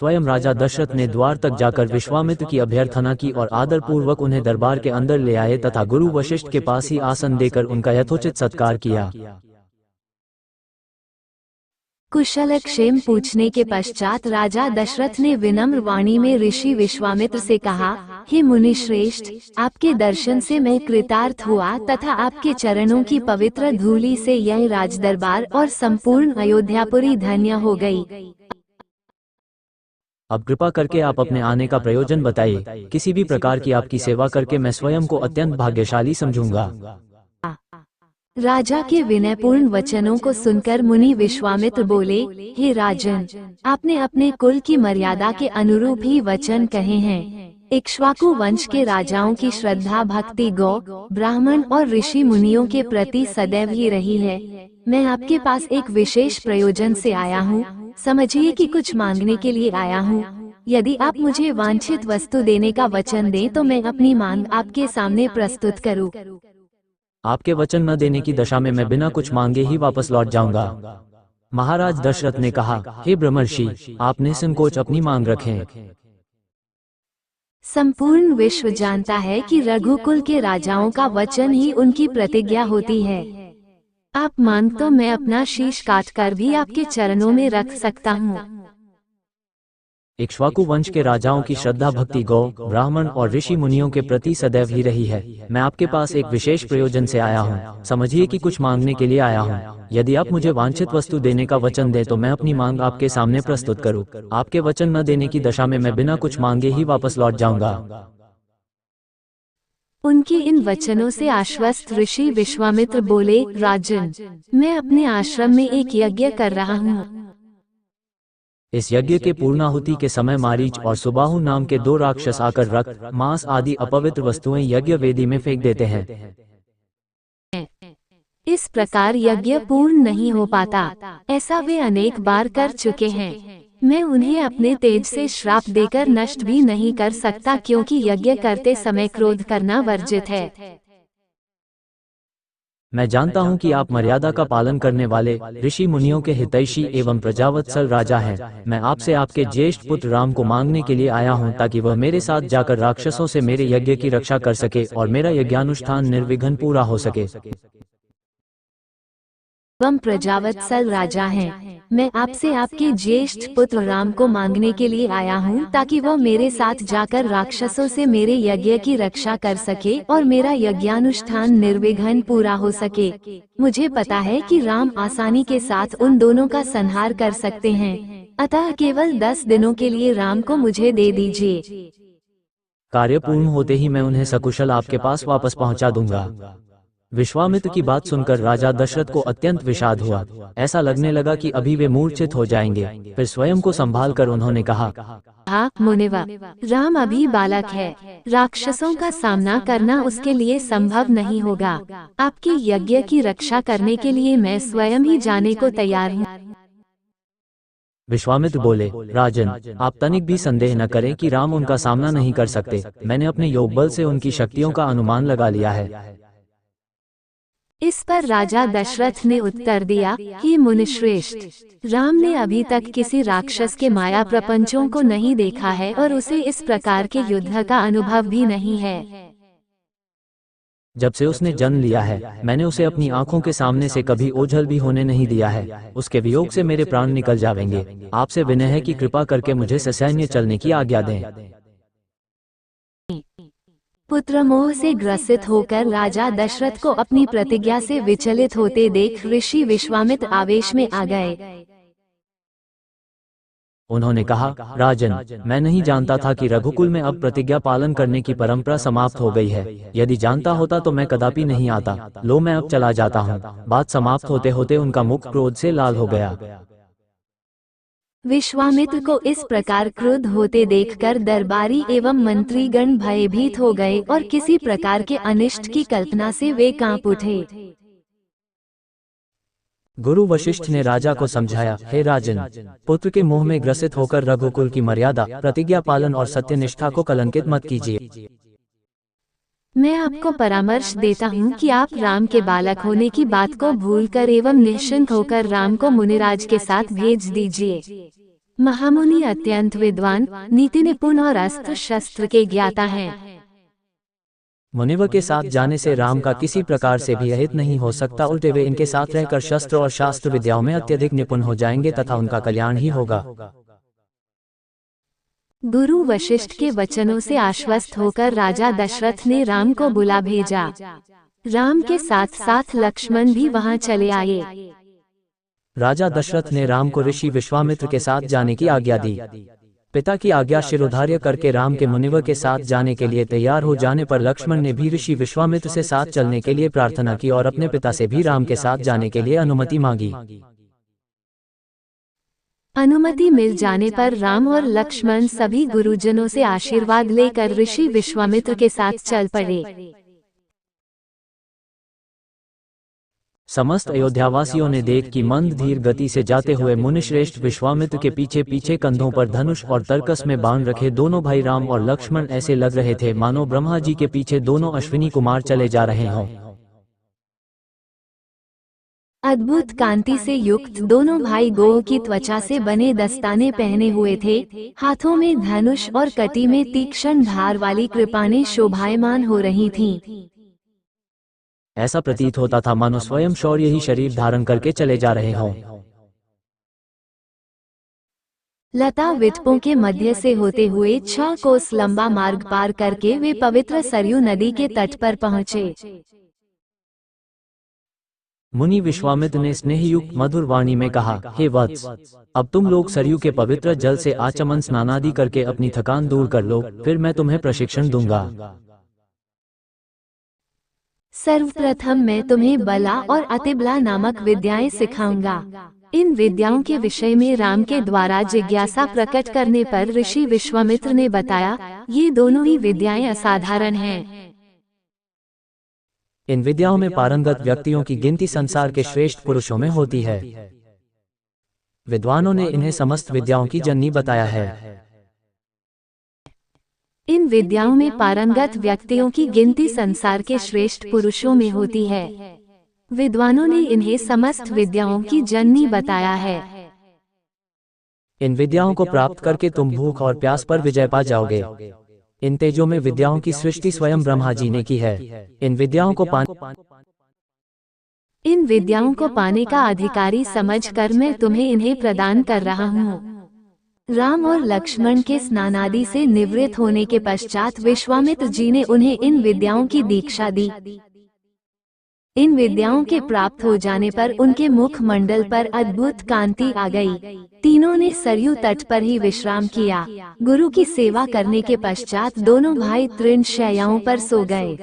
स्वयं राजा दशरथ ने द्वार तक जाकर विश्वामित्र की अभ्यर्थना की और आदरपूर्वक उन्हें दरबार के अंदर ले आए तथा गुरु वशिष्ठ के पास ही आसन देकर उनका यथोचित सत्कार किया। कुशल क्षेम पूछने के पश्चात राजा दशरथ ने विनम्र वाणी में ऋषि विश्वामित्र से कहा, हे मुनि श्रेष्ठ, आपके दर्शन से मैं कृतार्थ हुआ तथा आपके चरणों की पवित्र धूलि से यह राजदरबार और संपूर्ण अयोध्यापुरी धन्य हो गई। अब कृपा करके आप अपने आने का प्रयोजन बताइए। किसी भी प्रकार की आपकी सेवा करके मैं स्वयं को अत्यंत भाग्यशाली समझूंगा। राजा के विनयपूर्ण वचनों को सुनकर मुनि विश्वामित्र बोले, हे राजन, आपने अपने कुल की मर्यादा के अनुरूप ही वचन कहे हैं। इक्ष्वाकु वंश के राजाओं की श्रद्धा भक्ति गौ, ब्राह्मण और ऋषि मुनियों के प्रति सदैव ही रही है। मैं आपके पास एक विशेष प्रयोजन से आया हूँ। समझिए कि कुछ मांगने के लिए आया हूँ। यदि आप मुझे वांछित वस्तु देने का वचन दें तो मैं अपनी मांग आपके सामने प्रस्तुत करूँ। आपके वचन न देने की दशा में मैं बिना कुछ मांगे ही वापस लौट जाऊंगा। महाराज दशरथ ने कहा, हे ब्रह्मर्षि, आप निसंकोच अपनी मांग रखें। संपूर्ण विश्व जानता है कि रघुकुल के राजाओं का वचन ही उनकी प्रतिज्ञा होती है। आप मांग तो मैं अपना शीश काटकर भी आपके चरणों में रख सकता हूँ। इक्ष्वाकु वंश के राजाओं की श्रद्धा भक्ति गौ, ब्राह्मण और ऋषि मुनियों के प्रति सदैव ही रही है। मैं आपके पास एक विशेष प्रयोजन से आया हूँ। समझिए कि कुछ मांगने के लिए आया हूँ। यदि आप मुझे वांछित वस्तु देने का वचन दें तो मैं अपनी मांग आपके सामने प्रस्तुत करूँ। आपके वचन न देने की दशा में मैं बिना कुछ मांगे ही वापस लौट जाऊंगा। उनके इन वचनों से आश्वस्त ऋषि विश्वामित्र बोले, राजन, मैं अपने आश्रम में एक यज्ञ कर रहा हूँ। इस यज्ञ के पूर्णाहुति के समय मारीच और सुबाहु नाम के 2 राक्षस आकर रक्त, मांस आदि अपवित्र वस्तुएं यज्ञ वेदी में फेंक देते हैं। इस प्रकार यज्ञ पूर्ण नहीं हो पाता। ऐसा वे अनेक बार कर चुके हैं। मैं उन्हें अपने तेज से श्राप देकर नष्ट भी नहीं कर सकता, क्योंकि यज्ञ करते समय क्रोध करना वर्जित है। मैं जानता हूँ कि आप मर्यादा का पालन करने वाले ऋषि मुनियों के हितैषी एवं प्रजावत्सल राजा हैं। मैं आपसे आपके ज्येष्ठ पुत्र राम को मांगने के लिए आया हूँ, ताकि वह मेरे साथ जाकर राक्षसों से मेरे यज्ञ की रक्षा कर सके और मेरा यज्ञानुष्ठान निर्विघ्न पूरा हो सके। वह प्रजावत्सल राजा हैं। मैं आपसे आपके ज्येष्ठ पुत्र राम को मांगने के लिए आया हूँ, ताकि वह मेरे साथ जाकर राक्षसों से मेरे यज्ञ की रक्षा कर सके और मेरा यज्ञानुष्ठान निर्विघ्न पूरा हो सके। मुझे पता है कि राम आसानी के साथ उन दोनों का संहार कर सकते हैं, अतः केवल 10 दिनों के लिए राम को मुझे दे दीजिए। कार्य पूर्ण होते ही मैं उन्हें सकुशल आपके पास वापस पहुँचा दूंगा। विश्वामित्र की बात सुनकर राजा दशरथ को अत्यंत विषाद हुआ। ऐसा लगने लगा कि अभी वे मूर्छित हो जाएंगे। फिर स्वयं को संभाल कर उन्होंने कहा, हाँ मुनिवा, राम अभी बालक है। राक्षसों का सामना करना उसके लिए संभव नहीं होगा। आपके यज्ञ की रक्षा करने के लिए मैं स्वयं ही जाने को तैयार हूँ। विश्वामित्र बोले, राजन, आप तनिक भी संदेह न करें कि राम उनका सामना नहीं कर सकते। मैंने अपने योग बल से उनकी शक्तियों का अनुमान लगा लिया है। इस पर राजा दशरथ ने उत्तर दिया, हे मुनिश्रेष्ठ, राम ने अभी तक किसी राक्षस के माया प्रपंचों को नहीं देखा है और उसे इस प्रकार के युद्ध का अनुभव भी नहीं है। जब से उसने जन्म लिया है, मैंने उसे अपनी आंखों के सामने से कभी ओझल भी होने नहीं दिया है। उसके वियोग से मेरे प्राण निकल जाएंगे। आपसे विनय है कि कृपा करके मुझे ससैन्य चलने की आज्ञा दें। पुत्र मोह से ग्रसित होकर राजा दशरथ को अपनी प्रतिज्ञा से विचलित होते देख ऋषि विश्वामित्र आवेश में आ गए। उन्होंने कहा, राजन, मैं नहीं जानता था कि रघुकुल में अब प्रतिज्ञा पालन करने की परंपरा समाप्त हो गई है। यदि जानता होता तो मैं कदापि नहीं आता। लो, मैं अब चला जाता हूँ। बात समाप्त होते होते उनका मुख क्रोध से लाल हो गया। विश्वामित्र को इस प्रकार क्रुद्ध होते देखकर दरबारी एवं मंत्रीगण भयभीत हो गए और किसी प्रकार के अनिष्ट की कल्पना से वे कांप उठे। गुरु वशिष्ठ ने राजा को समझाया, हे राजन, पुत्र के मोह में ग्रसित होकर रघुकुल की मर्यादा, प्रतिज्ञा पालन और सत्यनिष्ठा को कलंकित मत कीजिए। मैं आपको परामर्श देता हूँ कि आप राम के बालक होने की बात को भूलकर एवं निश्चिंत होकर राम को मुनिराज के साथ भेज दीजिए। महामुनि अत्यंत विद्वान, नीति निपुण और अस्त्र शस्त्र के ज्ञाता हैं। मुनिवर के साथ जाने से राम का किसी प्रकार से भी अहित नहीं हो सकता, उल्टे वे इनके साथ रहकर शस्त्र और शास्त्र विद्याओं में अत्यधिक निपुण हो जाएंगे तथा उनका कल्याण ही होगा। गुरु वशिष्ठ के वचनों से आश्वस्त होकर राजा दशरथ ने राम को बुला भेजा। राम के साथ साथ लक्ष्मण भी वहां चले आए। राजा दशरथ ने राम को ऋषि विश्वामित्र के साथ जाने की आज्ञा दी। पिता की आज्ञा शिरोधार्य करके राम के मुनिवर के साथ जाने के लिए तैयार हो जाने पर लक्ष्मण ने भी ऋषि विश्वामित्र से साथ चलने के लिए प्रार्थना की और अपने पिता से भी राम के साथ जाने के लिए अनुमति मांगी। अनुमति मिल जाने पर राम और लक्ष्मण सभी गुरुजनों से आशीर्वाद लेकर ऋषि विश्वामित्र के साथ चल पड़े। समस्त अयोध्यावासियों ने देख कि मंद धीर गति से जाते हुए मुनिश्रेष्ठ विश्वामित्र के पीछे पीछे कंधों पर धनुष और तरकस में बाण रखे दोनों भाई राम और लक्ष्मण ऐसे लग रहे थे मानो ब्रह्मा जी के पीछे दोनों अश्विनी कुमार चले जा रहे हों। अद्भुत कांति से युक्त दोनों भाई गौ की त्वचा से बने दस्ताने पहने हुए थे। हाथों में धनुष और कटी में तीक्ष्ण धार वाली कृपाणें शोभायमान हो रही थीं। ऐसा प्रतीत होता था मानो स्वयं शौर्य ही शरीर धारण करके चले जा रहे हों। लता विटपों के मध्य से होते हुए 6 कोस लंबा मार्ग पार करके वे पवित्र सरयू नदी के तट पर पहुँचे। मुनि विश्वामित्र ने स्नेहयुक्त मधुर वाणी में कहा, हे वत्स, अब तुम लोग सरयू के पवित्र जल से आचमन स्नानादि करके अपनी थकान दूर कर लो, फिर मैं तुम्हें प्रशिक्षण दूंगा। सर्वप्रथम मैं तुम्हें बला और अतिबला नामक विद्याएं सिखाऊंगा। इन विद्याओं के विषय में राम के द्वारा जिज्ञासा प्रकट करने पर ऋषि विश्वामित्र ने बताया, ये दोनों ही विद्याएं असाधारण हैं। इन विद्याओं में पारंगत व्यक्तियों की गिनती संसार के श्रेष्ठ पुरुषों में होती है। विद्वानों ने इन्हें समस्त विद्याओं की जननी बताया है। इन विद्याओं में पारंगत व्यक्तियों की गिनती संसार के श्रेष्ठ पुरुषों में होती है। विद्वानों ने इन्हें समस्त विद्याओं की जननी बताया है। इन विद्याओं को प्राप्त करके तुम भूख और प्यास पर विजय पा जाओगे। इन तेजों में विद्याओं की सृष्टि स्वयं ब्रह्मा जी ने की है। इन विद्याओं को पाने का अधिकारी समझकर मैं तुम्हें इन्हें प्रदान कर रहा हूँ। राम और लक्ष्मण के स्नानादि से निवृत्त होने के पश्चात विश्वामित्र जी ने उन्हें इन विद्याओं की दीक्षा दी। इन विद्याओं के प्राप्त हो जाने पर उनके मुख मंडल पर अद्भुत कांति आ गई। तीनों ने सरयू तट पर ही विश्राम किया। गुरु की सेवा करने के पश्चात दोनों भाई तृण शैयाओं पर सो गए।